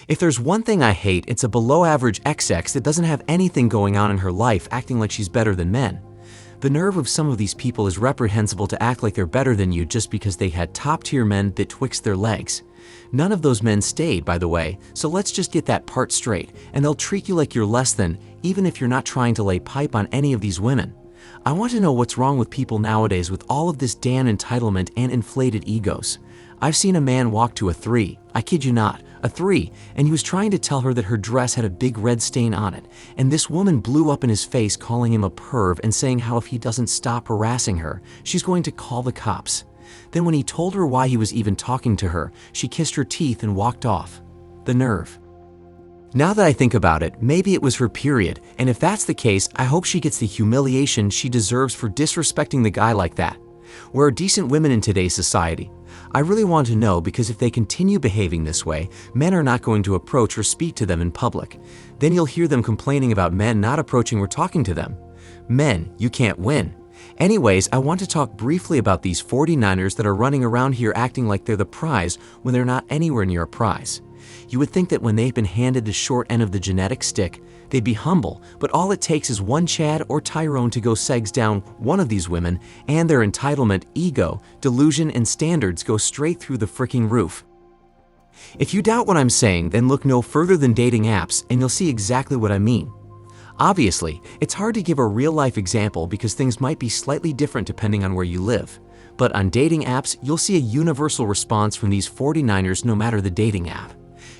If there's one thing I hate, it's a below-average XX that doesn't have anything going on in her life acting like she's better than men. The nerve of some of these people is reprehensible to act like they're better than you just because they had top-tier men that twixt their legs. None of those men stayed, by the way, so let's just get that part straight, and they'll treat you like you're less than, even if you're not trying to lay pipe on any of these women. I want to know what's wrong with people nowadays with all of this damn entitlement and inflated egos. I've seen a man walk to a 3, I kid you not, a 3, and he was trying to tell her that her dress had a big red stain on it, and this woman blew up in his face calling him a perv and saying how if he doesn't stop harassing her, she's going to call the cops. Then when he told her why he was even talking to her, she kissed her teeth and walked off. The nerve. Now that I think about it, maybe it was her period, and if that's the case, I hope she gets the humiliation she deserves for disrespecting the guy like that. Where are decent women in today's society? I really want to know because if they continue behaving this way, men are not going to approach or speak to them in public. Then you'll hear them complaining about men not approaching or talking to them. Men, you can't win. Anyways, I want to talk briefly about these 49ers that are running around here acting like they're the prize when they're not anywhere near a prize. You would think that when they've been handed the short end of the genetic stick, they'd be humble, but all it takes is one Chad or Tyrone to go segs down one of these women, and their entitlement, ego, delusion, and standards go straight through the freaking roof. If you doubt what I'm saying, then look no further than dating apps, and you'll see exactly what I mean. Obviously, it's hard to give a real-life example because things might be slightly different depending on where you live. But on dating apps, you'll see a universal response from these 49ers no matter the dating app.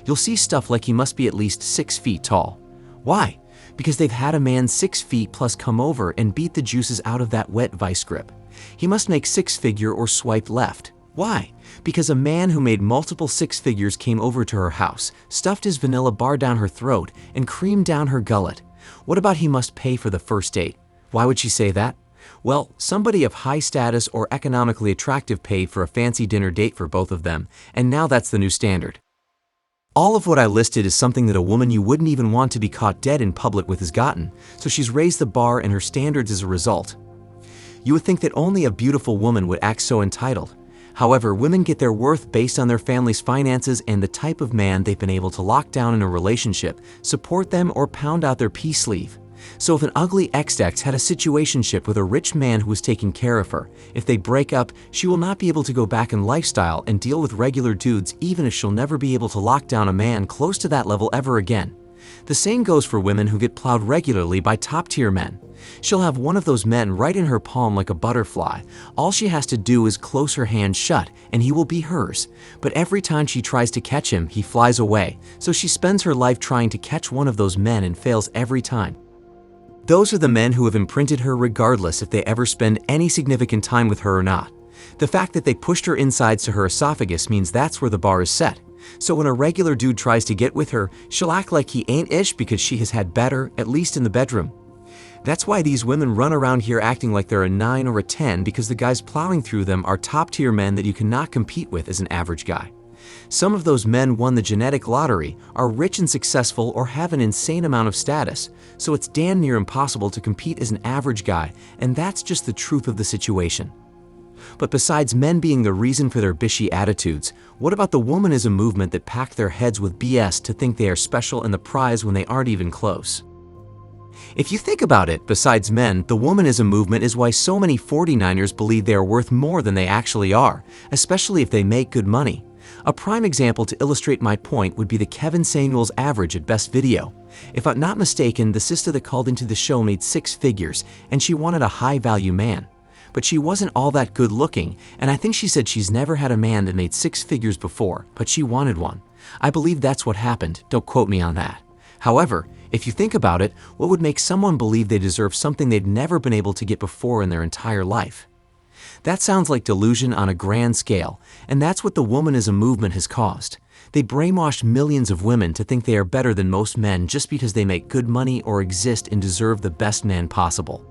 You'll see stuff like he must be at least 6 feet tall. Why? Because they've had a man 6 feet plus come over and beat the juices out of that wet vice grip. He must make 6-figure or swipe left. Why? Because a man who made multiple 6 figures came over to her house, stuffed his vanilla bar down her throat, and creamed down her gullet. What about he must pay for the first date? Why would she say that? Well, somebody of high status or economically attractive paid for a fancy dinner date for both of them, and now that's the new standard. All of what I listed is something that a woman you wouldn't even want to be caught dead in public with has gotten, so she's raised the bar and her standards as a result. You would think that only a beautiful woman would act so entitled. However, women get their worth based on their family's finances and the type of man they've been able to lock down in a relationship, support them, or pound out their peace sleeve. So if an ugly XX had a situationship with a rich man who was taking care of her, if they break up, she will not be able to go back in lifestyle and deal with regular dudes even if she'll never be able to lock down a man close to that level ever again. The same goes for women who get plowed regularly by top-tier men. She'll have one of those men right in her palm like a butterfly. All she has to do is close her hand shut, and he will be hers. But every time she tries to catch him, he flies away, so she spends her life trying to catch one of those men and fails every time. Those are the men who have imprinted her regardless if they ever spend any significant time with her or not. The fact that they pushed her insides to her esophagus means that's where the bar is set. So when a regular dude tries to get with her, she'll act like he ain't ish because she has had better, at least in the bedroom. That's why these women run around here acting like they're a 9 or a 10 because the guys plowing through them are top-tier men that you cannot compete with as an average guy. Some of those men won the genetic lottery, are rich and successful, or have an insane amount of status, so it's damn near impossible to compete as an average guy, and that's just the truth of the situation. But besides men being the reason for their bishy attitudes, what about the womanism movement that packed their heads with BS to think they are special and the prize when they aren't even close? If you think about it, besides men, the womanism movement is why so many 49ers believe they are worth more than they actually are, especially if they make good money. A prime example to illustrate my point would be the Kevin Samuels average at Best Video. If I'm not mistaken, the sister that called into the show made 6 figures, and she wanted a high-value man. But she wasn't all that good looking, and I think she said she's never had a man that made 6 figures before, but she wanted one. I believe that's what happened, don't quote me on that. However, if you think about it, what would make someone believe they deserve something they'd never been able to get before in their entire life? That sounds like delusion on a grand scale, and that's what the womanism movement has caused. They brainwashed millions of women to think they are better than most men just because they make good money or exist and deserve the best man possible.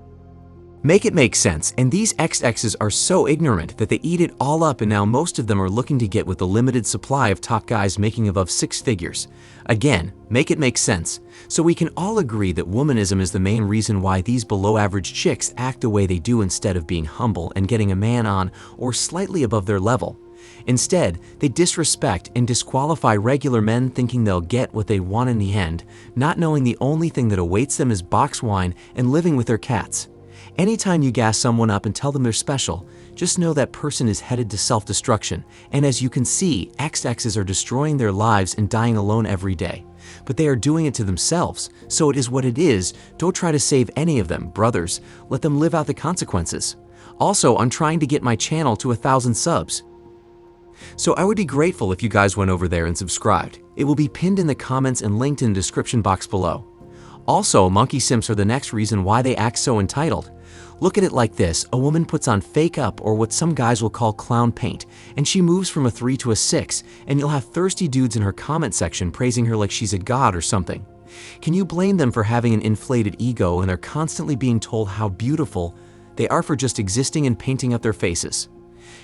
Make it make sense, and these XXs are so ignorant that they eat it all up, and now most of them are looking to get with the limited supply of top guys making above 6 figures. Again, make it make sense. So we can all agree that womanism is the main reason why these below-average chicks act the way they do instead of being humble and getting a man on or slightly above their level. Instead, they disrespect and disqualify regular men thinking they'll get what they want in the end, not knowing the only thing that awaits them is box wine and living with their cats. Anytime you gas someone up and tell them they're special, just know that person is headed to self-destruction, and as you can see, XXs are destroying their lives and dying alone every day. But they are doing it to themselves, so it is what it is. Don't try to save any of them, brothers. Let them live out the consequences. Also, I'm trying to get my channel to 1,000 subs. So I would be grateful if you guys went over there and subscribed. It will be pinned in the comments and linked in the description box below. Also, monkey simps are the next reason why they act so entitled. Look at it like this: a woman puts on fake up, or what some guys will call clown paint, and she moves from a 3 to a 6, and you'll have thirsty dudes in her comment section praising her like she's a god or something. Can you blame them for having an inflated ego and they're constantly being told how beautiful they are for just existing and painting up their faces?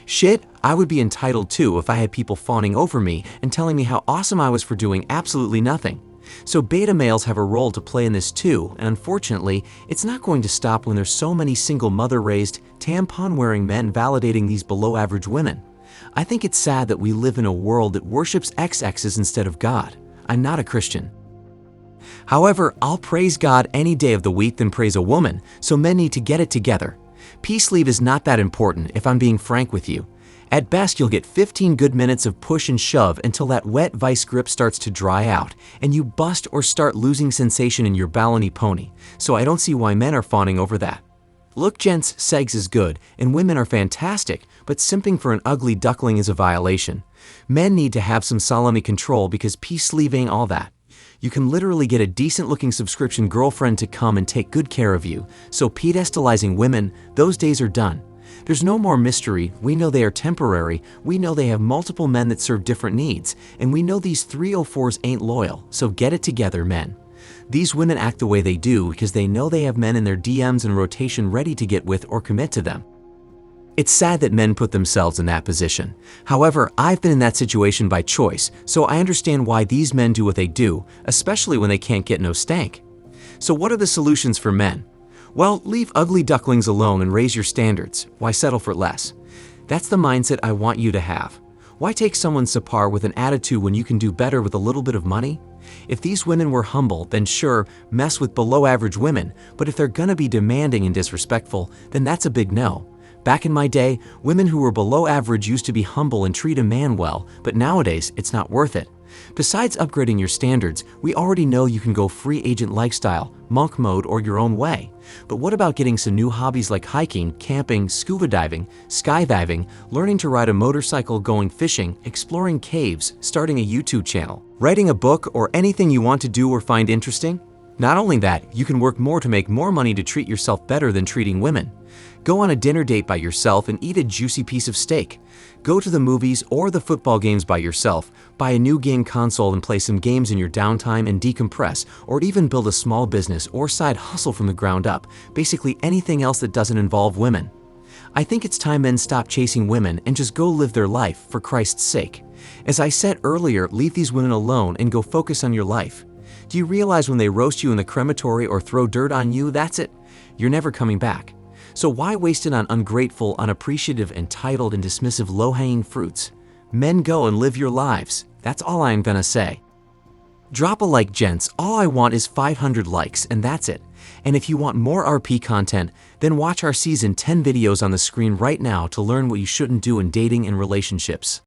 Shit, I would be entitled too if I had people fawning over me and telling me how awesome I was for doing absolutely nothing. So beta males have a role to play in this too, and unfortunately, it's not going to stop when there's so many single mother-raised, tampon-wearing men validating these below-average women. I think it's sad that we live in a world that worships XXs instead of God. I'm not a Christian. However, I'll praise God any day of the week than praise a woman, so men need to get it together. Peace leave is not that important if I'm being frank with you. At best, you'll get 15 good minutes of push and shove until that wet vice grip starts to dry out, and you bust or start losing sensation in your baloney pony, so I don't see why men are fawning over that. Look, gents, segs is good, and women are fantastic, but simping for an ugly duckling is a violation. Men need to have some salami control because peace leave ain't all that. You can literally get a decent-looking subscription girlfriend to come and take good care of you, so pedestalizing women, those days are done. There's no more mystery. We know they are temporary, we know they have multiple men that serve different needs, and we know these 304s ain't loyal, so get it together, men. These women act the way they do because they know they have men in their DMs and rotation ready to get with or commit to them. It's sad that men put themselves in that position. However, I've been in that situation by choice, so I understand why these men do what they do, especially when they can't get no stank. So what are the solutions for men? Well, leave ugly ducklings alone and raise your standards. Why settle for less? That's the mindset I want you to have. Why take someone subpar with an attitude when you can do better with a little bit of money? If these women were humble, then sure, mess with below-average women, but if they're gonna be demanding and disrespectful, then that's a big no. Back in my day, women who were below average used to be humble and treat a man well, but nowadays, it's not worth it. Besides upgrading your standards, we already know you can go free agent lifestyle, monk mode, or your own way. But what about getting some new hobbies like hiking, camping, scuba diving, skydiving, learning to ride a motorcycle, going fishing, exploring caves, starting a YouTube channel, writing a book, or anything you want to do or find interesting? Not only that, you can work more to make more money to treat yourself better than treating women. Go on a dinner date by yourself and eat a juicy piece of steak. Go to the movies or the football games by yourself, buy a new game console and play some games in your downtime and decompress, or even build a small business or side hustle from the ground up, basically anything else that doesn't involve women. I think it's time men stop chasing women and just go live their life, for Christ's sake. As I said earlier, leave these women alone and go focus on your life. Do you realize when they roast you in the crematory or throw dirt on you, that's it? You're never coming back. So why waste it on ungrateful, unappreciative, entitled, and dismissive low-hanging fruits? Men, go and live your lives. That's all I'm gonna say. Drop a like, gents. All I want is 500 likes, and that's it. And if you want more RP content, then watch our season 10 videos on the screen right now to learn what you shouldn't do in dating and relationships.